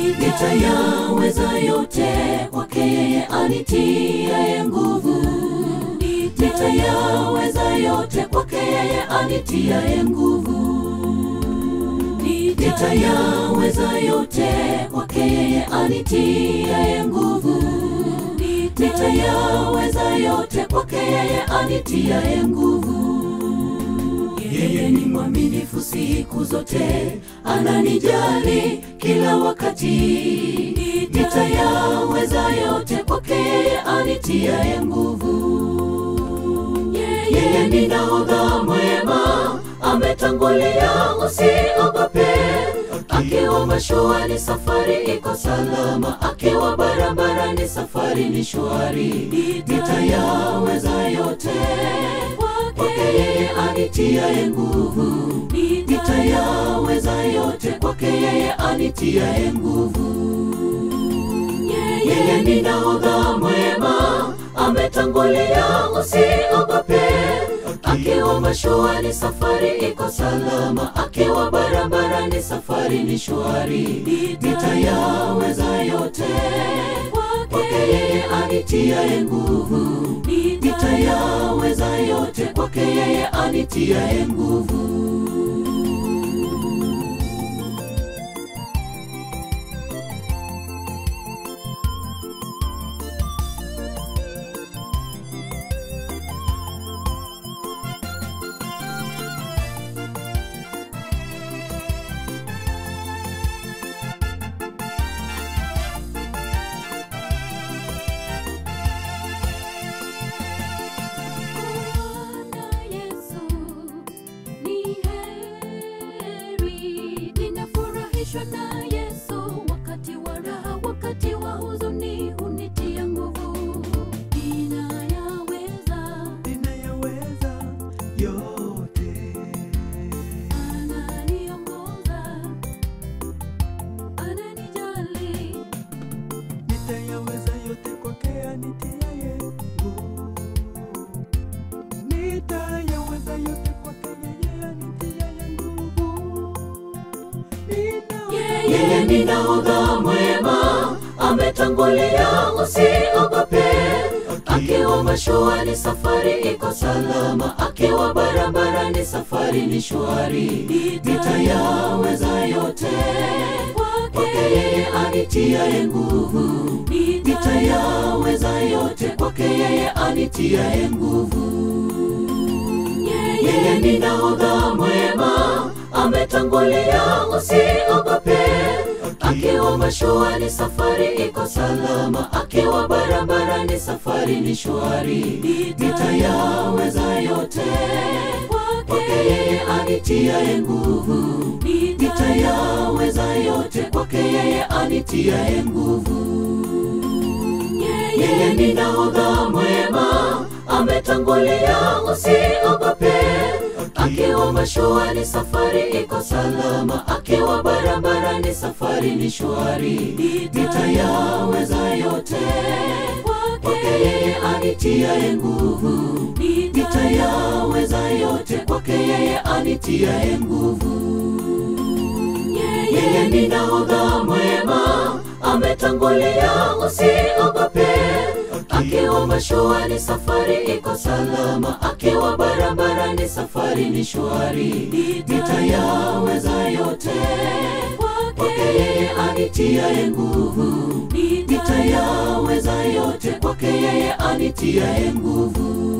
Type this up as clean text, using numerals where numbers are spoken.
Nitayaweza yote kwake yeye anitiaye nguvu. Nitayaweza yote kwake yeye anitiaye nguvu. Nitayaweza yote kwake yeye anitiaye nguvu. Nitayaweza yote kwake yeye anitiaye nguvu. Yeye ni mwaminifu siku zote, ananijali kila wakati. Nitayaweza yote kwake yeye anitiaye nguvu. Yeye ni nahodha mwema, ametangulia usiogope. Akiwa mashuani safari iko salama, akiwa barabarani safari ni shwari. Nitayaweza yote kwake yeye anitiaye nguvu. Nitayaweza yote kwake yeye anitiaye nguvu. Yeye ni nahodha mwema, ametangulia usiogope. Akiwa mashuani safari iko salama, akiwa barabarani safari ni shwari. Nitayaweza yote kwake yeye anitiaye nguvu. Nitayaweza yote kwake yeye anitiaye nguvu. Na Yesu wakati wa raha, wakati wa huzuni hunitia nguvu. Ninayaweza yote. Ananiongoza, ananijali. Nitayaweza yote kwake anitiaye nguvu. Nitayaweza yote kwake yeye anitiaye nguvu. Yeye ni nahodha mwema, ametangulia usiogope. Akiwa mashuani safari iko salama, akiwa barabarani safari ni shwari. Nitayaweza yote kwake yeye anitiaye nguvu. Nitayaweza yote kwake yeye anitiaye nguvu. Yeye ni nahodha mwema, ametangulia usiogope. Akiwa mashuani safari iko salama, akiwa barabarani safari ni shwari. Nitayaweza yote kwake yeye anitiaye nguvu. Nitayaweza yote kwake yeye anitiaye nguvu. Yeye ni nahodha mwema, ametangulia usiogope. Akiwa mashuani safari iko salama, akiwa barabarani safari ni shwari. Nitayaweza yote kwake yeye anitiaye nguvu. Nitayaweza yote kwake yeye anitiaye nguvu. Yeye ni nahodha mwema, ametangulia usiogope. Akiwa mashuani safari iko salama, akiwa barabarani safari ni shwari. Nitayaweza yote kwake yeye anitiaye nguvu. Nitayaweza yote kwake yeye anitiaye nguvu.